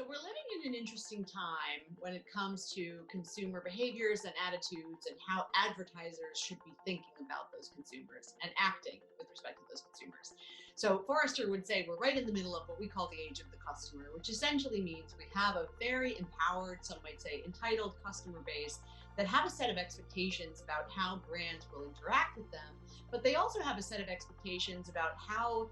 So we're living in an interesting time when it comes to consumer behaviors and attitudes and how advertisers should be thinking about those consumers and acting with respect to those consumers. So Forrester would say we're right in the middle of what we call the age of the customer, which essentially means we have a very empowered, some might say entitled customer base that have a set of expectations about how brands will interact with them, but they also have a set of expectations about how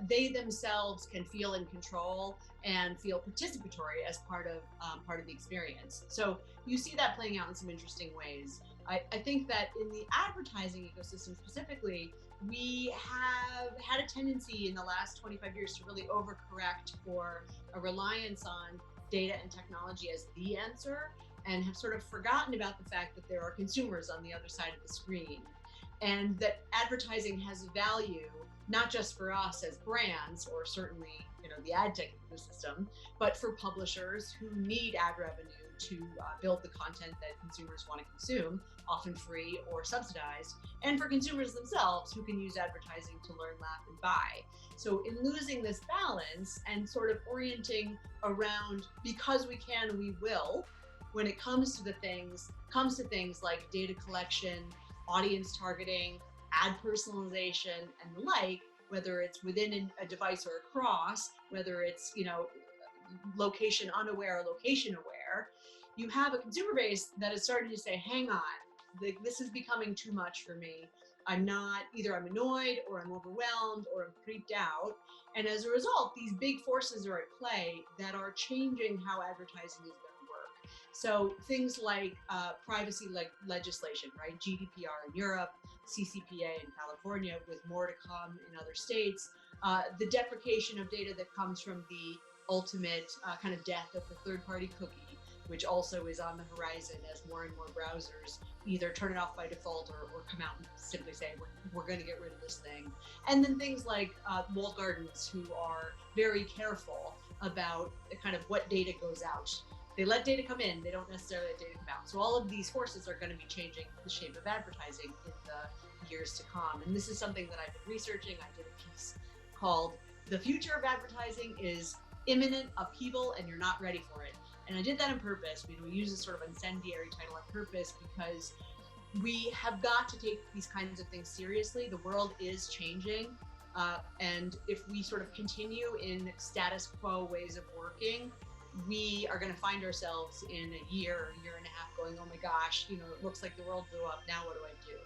they themselves can feel in control and feel participatory as part of the experience. So you see that playing out in some interesting ways. I think that in the advertising ecosystem specifically, we have had a tendency in the last 25 years to really overcorrect for a reliance on data and technology as the answer, and have sort of forgotten about the fact that there are consumers on the other side of the screen, and that advertising has value not just for us as brands, or certainly the ad tech ecosystem, but for publishers who need ad revenue to build the content that consumers want to consume, often free or subsidized, and for consumers themselves who can use advertising to learn, laugh, and buy. So in losing this balance and sort of orienting around because we can, we will, when it comes to things like data collection, audience targeting, ad personalization, and the like, whether it's within a device or across, whether it's location unaware or location aware, you have a consumer base that is starting to say, hang on, this is becoming too much for me. I'm annoyed, or I'm overwhelmed, or I'm creeped out. And as a result, these big forces are at play that are changing how advertising is going to work. So things like privacy legislation, right? GDPR in Europe, CCPA in California, with more to come in other states. The deprecation of data that comes from the ultimate kind of death of the third-party cookie, which also is on the horizon as more and more browsers either turn it off by default or come out and simply say, we're going to get rid of this thing. And then things like walled gardens, who are very careful about kind of what data goes out. They let data come in, they don't necessarily let data come out. So all of these forces are going to be changing the shape of advertising in the years to come. And this is something that I've been researching. I did a piece called "The Future of Advertising is Imminent Upheaval and You're Not Ready for It." And I did that on purpose. We use this sort of incendiary title on purpose because we have got to take these kinds of things seriously. The world is changing. And if we sort of continue in status quo ways of working, we are going to find ourselves in a year and a half going, oh my gosh, it looks like the world blew up. Now what do I do?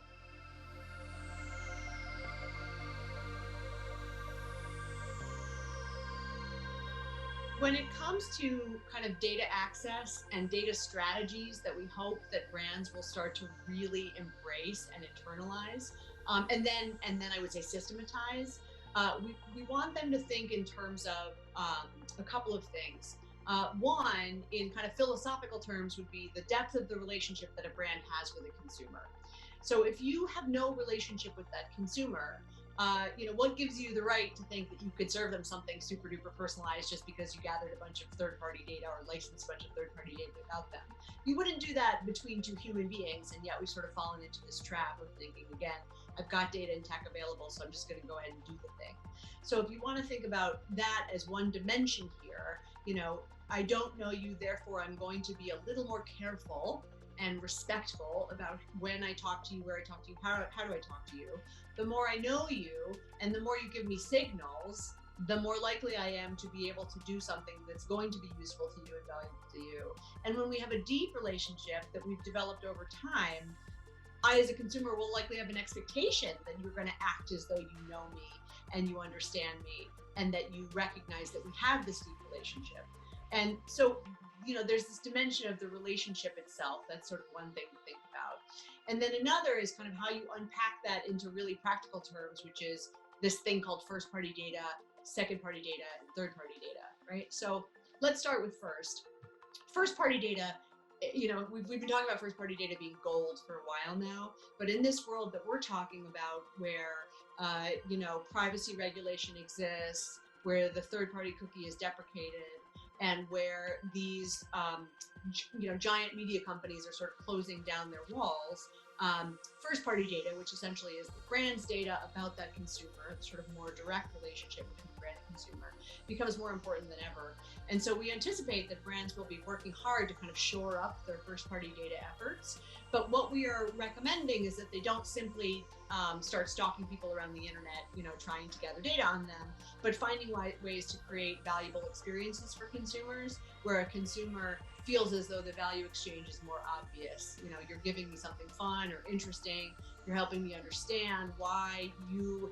When it comes to kind of data access and data strategies that we hope that brands will start to really embrace and internalize, and then I would say systematize, we want them to think in terms of a couple of things. One, in kind of philosophical terms, would be the depth of the relationship that a brand has with a consumer. So if you have no relationship with that consumer, what gives you the right to think that you could serve them something super duper personalized just because you gathered a bunch of third-party data or licensed a bunch of third-party data about them? You wouldn't do that between two human beings, and yet we've sort of fallen into this trap of thinking, again, I've got data and tech available, so I'm just going to go ahead and do the thing. So if you want to think about that as one dimension here, I don't know you, therefore I'm going to be a little more careful and respectful about when I talk to you, where I talk to you, how do I talk to you. The more I know you and the more you give me signals, the more likely I am to be able to do something that's going to be useful to you and valuable to you. And when we have a deep relationship that we've developed over time, I, as a consumer, will likely have an expectation that you're going to act as though you know me and you understand me and that you recognize that we have this deep relationship. And so, there's this dimension of the relationship itself. That's sort of one thing to think about. And then another is kind of how you unpack that into really practical terms, which is this thing called first-party data, second-party data, and third-party data, right? So let's start with first-party data. We've been talking about first-party data being gold for a while now, but in this world that we're talking about where, privacy regulation exists, where the third-party cookie is deprecated, and where these giant media companies are sort of closing down their walls, first party data, which essentially is the brand's data about that consumer, the sort of more direct relationship between brand and consumer, becomes more important than ever. And so we anticipate that brands will be working hard to kind of shore up their first party data efforts. But what we are recommending is that they don't simply start stalking people around the internet, trying to gather data on them, but finding ways to create valuable experiences for consumers where a consumer feels as though the value exchange is more obvious. You're giving me something fun or interesting. You're helping me understand why you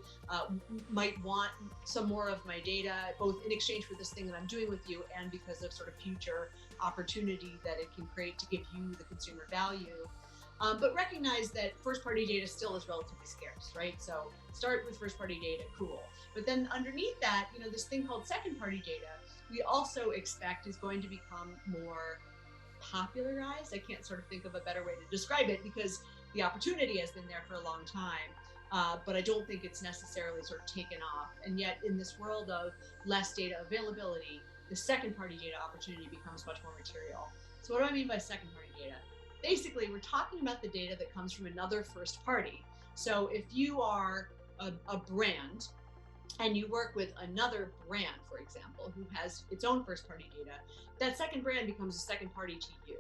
might want some more of my data, both in exchange for this thing that I'm doing with you and because of sort of future opportunity that it can create to give you, the consumer, value. But recognize that first-party data still is relatively scarce, right? So start with first-party data, cool. But then underneath that, this thing called second-party data, we also expect is going to become more popularized. I can't sort of think of a better way to describe it because the opportunity has been there for a long time, but I don't think it's necessarily sort of taken off. And yet in this world of less data availability, the second-party data opportunity becomes much more material. So what do I mean by second-party data? Basically, we're talking about the data that comes from another first party. So if you are a brand and you work with another brand, for example, who has its own first party data, that second brand becomes a second party to you.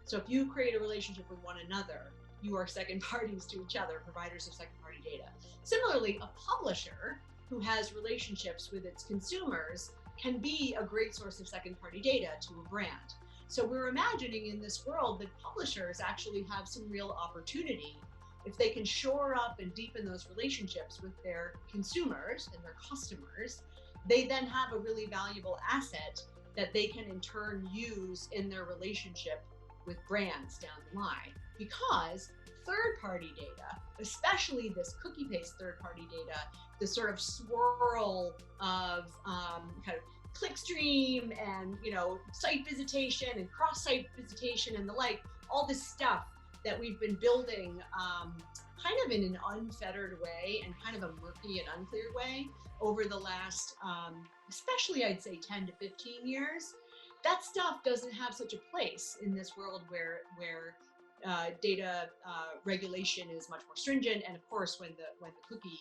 So if you create a relationship with one another, you are second parties to each other, providers of second party data. Similarly, a publisher who has relationships with its consumers can be a great source of second party data to a brand. So we're imagining in this world that publishers actually have some real opportunity if they can shore up and deepen those relationships with their consumers and their customers. They then have a really valuable asset that they can in turn use in their relationship with brands down the line. Because third-party data, especially this cookie-based third-party data, the sort of swirl of kind of clickstream and site visitation and cross-site visitation and the like, all this stuff that we've been building kind of in an unfettered way and kind of a murky and unclear way over the last, especially I'd say 10 to 15 years. That stuff doesn't have such a place in this world where data regulation is much more stringent, and of course when the cookie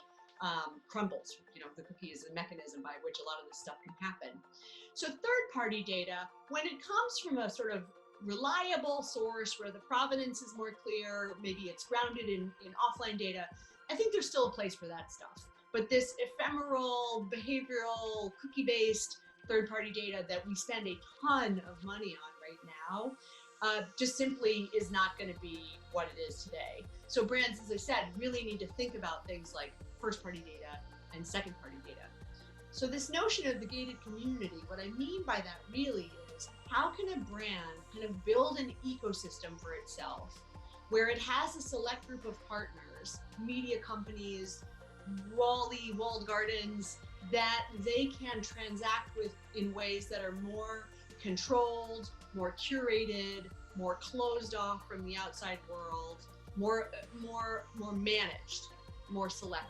crumbles, the cookie is a mechanism by which a lot of this stuff can happen. So third-party data, when it comes from a sort of reliable source where the provenance is more clear, maybe it's grounded in offline data, I think there's still a place for that stuff. But this ephemeral, behavioral, cookie-based third-party data that we spend a ton of money on right now just simply is not going to be what it is today. So brands, as I said, really need to think about things like first-party data and second-party data. So this notion of the gated community, what I mean by that really is how can a brand kind of build an ecosystem for itself where it has a select group of partners, media companies, walled gardens, that they can transact with in ways that are more controlled, more curated, more closed off from the outside world, more managed, more selective.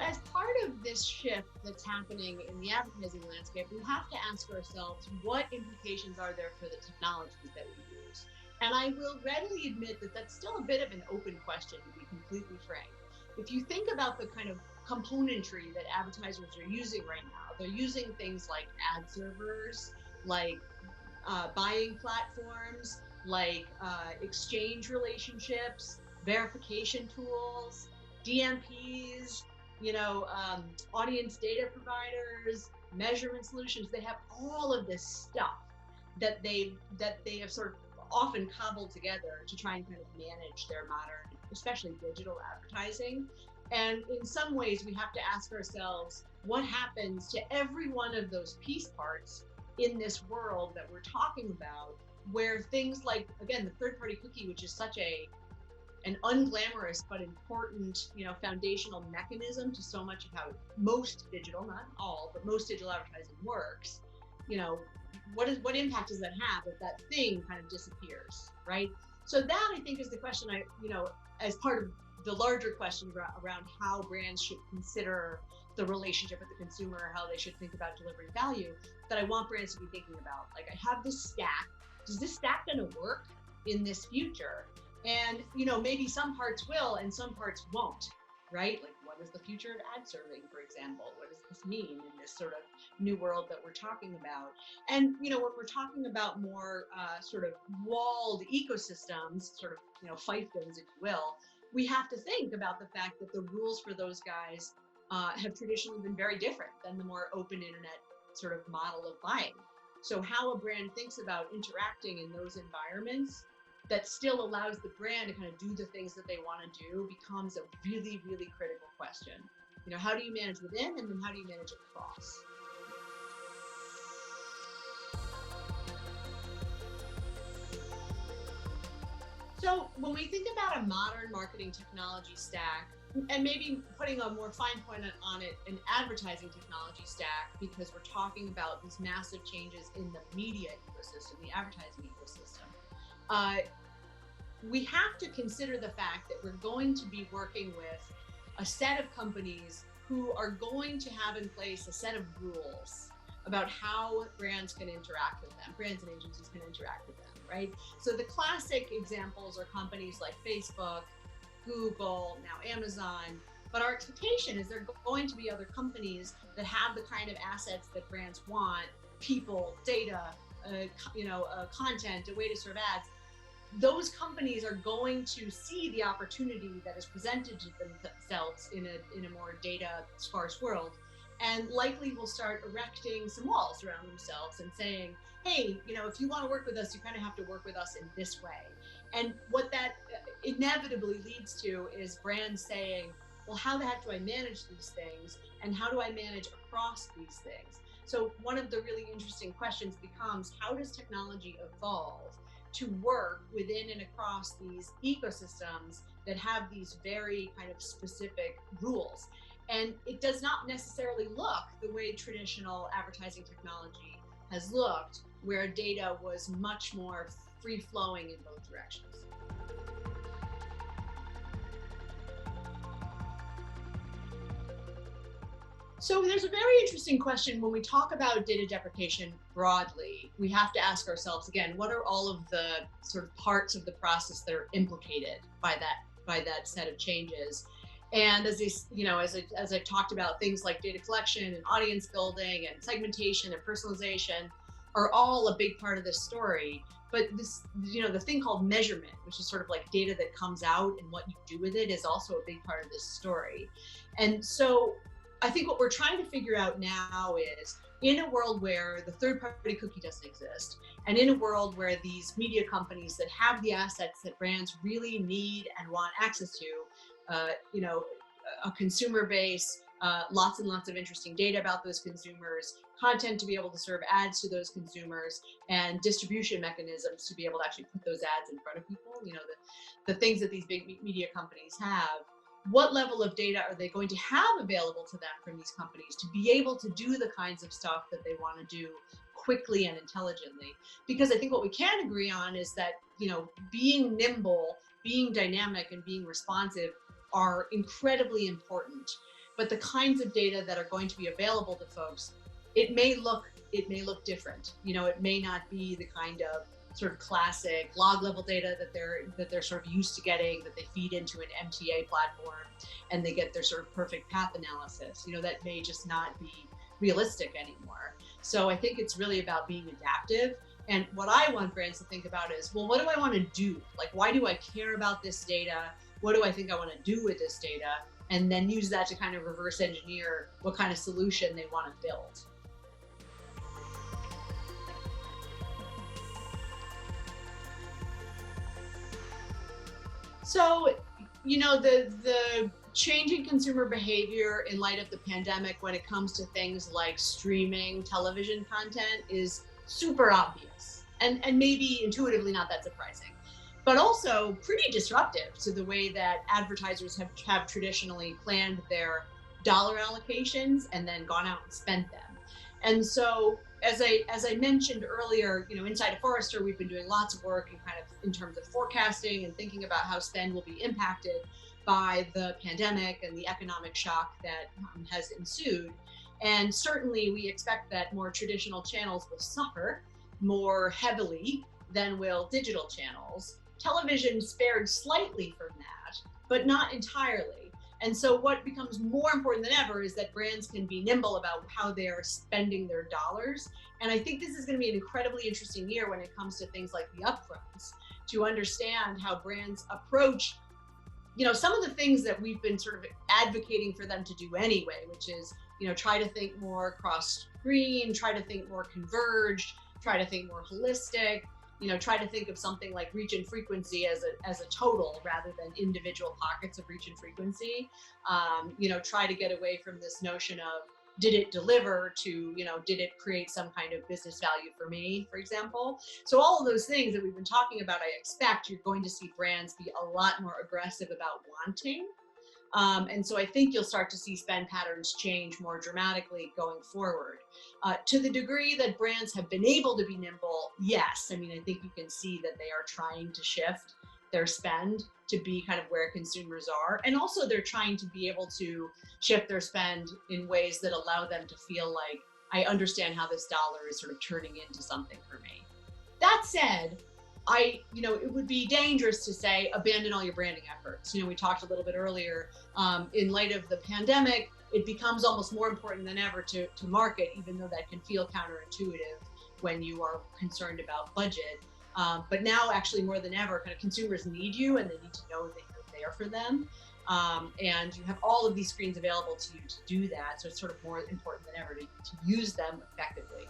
As part of this shift that's happening in the advertising landscape, we have to ask ourselves, what implications are there for the technologies that we use? And I will readily admit that that's still a bit of an open question, to be completely frank. If you think about the kind of componentry that advertisers are using right now, they're using things like ad servers, like buying platforms, like exchange relationships, verification tools, DMPs, audience data providers, measurement solutions. They have all of this stuff that they have sort of often cobbled together to try and kind of manage their modern, especially digital advertising. And in some ways, we have to ask ourselves, what happens to every one of those piece parts in this world that we're talking about, where things like, again, the third-party cookie, which is such an unglamorous but important, foundational mechanism to so much of how most digital, not all, but most digital advertising works. What impact does that have if that thing kind of disappears, right? So that, I think, is the question as part of the larger question around how brands should consider the relationship with the consumer, or how they should think about delivering value, that I want brands to be thinking about. Like, I have this stack. Is this stack going to work in this future? And, maybe some parts will and some parts won't, right? Like, what is the future of ad serving, for example? What does this mean in this sort of new world that we're talking about? And, when we're talking about more sort of walled ecosystems, sort of, fiefdoms, if you will, we have to think about the fact that the rules for those guys have traditionally been very different than the more open internet sort of model of buying. So how a brand thinks about interacting in those environments that still allows the brand to kind of do the things that they want to do becomes a really, really critical question. How do you manage within, and then how do you manage across? So when we think about a modern marketing technology stack, and maybe putting a more fine point on it, an advertising technology stack, because we're talking about these massive changes in the media ecosystem, the advertising ecosystem, we have to consider the fact that we're going to be working with a set of companies who are going to have in place a set of rules about how brands can interact with them, brands and agencies can interact with them, right? So the classic examples are companies like Facebook, Google, now Amazon, but our expectation is there are going to be other companies that have the kind of assets that brands want, people, data, content, a way to serve ads. Those companies are going to see the opportunity that is presented to themselves in a more data sparse world, and likely will start erecting some walls around themselves and saying, hey, if you want to work with us, you kind of have to work with us in this way. And what that inevitably leads to is brands saying, well, how the heck do I manage these things? And how do I manage across these things? So one of the really interesting questions becomes, how does technology evolve to work within and across these ecosystems that have these very kind of specific rules? And it does not necessarily look the way traditional advertising technology has looked, where data was much more free-flowing in both directions. So there's a very interesting question when we talk about data deprecation broadly. We have to ask ourselves again, what are all of the sort of parts of the process that are implicated by that set of changes? And as I talked about, things like data collection and audience building and segmentation and personalization are all a big part of this story. But this, the thing called measurement, which is sort of like data that comes out and what you do with it, is also a big part of this story. And so I think what we're trying to figure out now is, in a world where the third-party cookie doesn't exist, and in a world where these media companies that have the assets that brands really need and want access to, a consumer base, lots and lots of interesting data about those consumers, content to be able to serve ads to those consumers, and distribution mechanisms to be able to actually put those ads in front of people, the things that these big media companies have. What level of data are they going to have available to them from these companies to be able to do the kinds of stuff that they want to do quickly and intelligently? Because I think what we can agree on is that, being nimble, being dynamic, and being responsive are incredibly important. But the kinds of data that are going to be available to folks, it may look different. It may not be the kind of sort of classic log level data that they're sort of used to getting, that they feed into an MTA platform and they get their sort of perfect path analysis. That may just not be realistic anymore. So I think it's really about being adaptive. And what I want brands to think about is, well, what do I want to do? Like, why do I care about this data? What do I think I want to do with this data? And then use that to kind of reverse engineer what kind of solution they want to build. So, the changing consumer behavior in light of the pandemic when it comes to things like streaming television content is super obvious, and maybe intuitively not that surprising, but also pretty disruptive to the way that advertisers have traditionally planned their dollar allocations and then gone out and spent them. And so, as I mentioned earlier, inside of Forrester, we've been doing lots of work in terms of forecasting and thinking about how spend will be impacted. by the pandemic and the economic shock that has ensued. And certainly we expect that more traditional channels will suffer more heavily than will digital channels. Television spared slightly from that, but not entirely. And so what becomes more important than ever is that brands can be nimble about how they are spending their dollars. And I think this is going to be an incredibly interesting year when it comes to things like the upfronts, to understand how brands approach, some of the things that we've been sort of advocating for them to do anyway, which is, try to think more cross screen, try to think more converged, try to think more holistic, try to think of something like reach and frequency as a total rather than individual pockets of reach and frequency. Try to get away from this notion of did it deliver to, did it create some kind of business value for me, for example. So all of those things that we've been talking about, I expect you're going to see brands be a lot more aggressive about wanting. And so I think you'll start to see spend patterns change more dramatically going forward. To the degree that brands have been able to be nimble, yes. I mean, I think you can see that they are trying to shift their spend to be kind of where consumers are. And also they're trying to be able to shift their spend in ways that allow them to feel like, I understand how this dollar is sort of turning into something for me. That said, it would be dangerous to say abandon all your branding efforts. We talked a little bit earlier, in light of the pandemic, it becomes almost more important than ever to market, even though that can feel counterintuitive when you are concerned about budget. But now, actually, more than ever, kind of consumers need you, and they need to know that you're there for them. And you have all of these screens available to you to do that. So it's sort of more important than ever to use them effectively.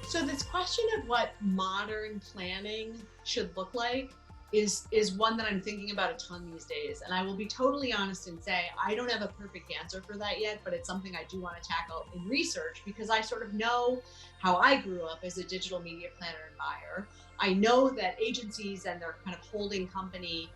So this question of what modern planning should look like is one that I'm thinking about a ton these days. And I will be totally honest and say, I don't have a perfect answer for that yet, but it's something I do want to tackle in research because I sort of know how I grew up as a digital media planner and buyer. I know that agencies and their kind of holding company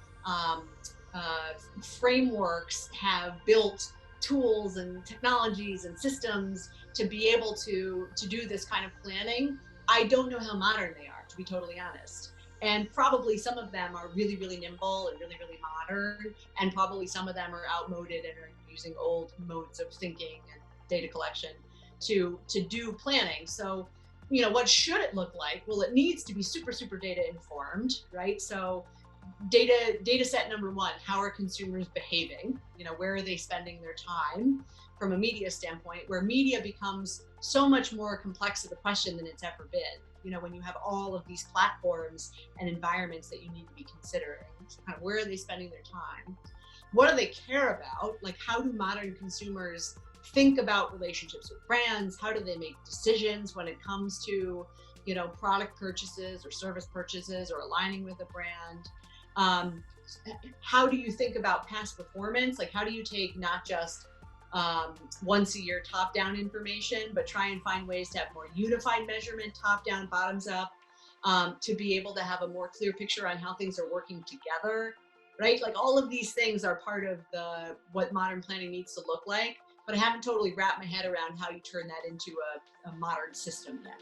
frameworks have built tools and technologies and systems to be able to do this kind of planning. I don't know how modern they are, to be totally honest. And probably some of them are really, really nimble and really, really modern. And probably some of them are outmoded and are using old modes of thinking and data collection to do planning. So, what should it look like? Well, it needs to be super, super data informed, right? So data set number one, how are consumers behaving? Where are they spending their time from a media standpoint, where media becomes so much more complex of a question than it's ever been. When you have all of these platforms and environments that you need to be considering, so kind of where are they spending their time? What do they care about? Like, how do modern consumers think about relationships with brands? How do they make decisions when it comes to, product purchases or service purchases or aligning with a brand? How do you think about past performance? Like, how do you take not just once a year top-down information, but try and find ways to have more unified measurement, top-down, bottoms-up, to be able to have a more clear picture on how things are working together, right? Like, all of these things are part of what modern planning needs to look like, but I haven't totally wrapped my head around how you turn that into a modern system yet.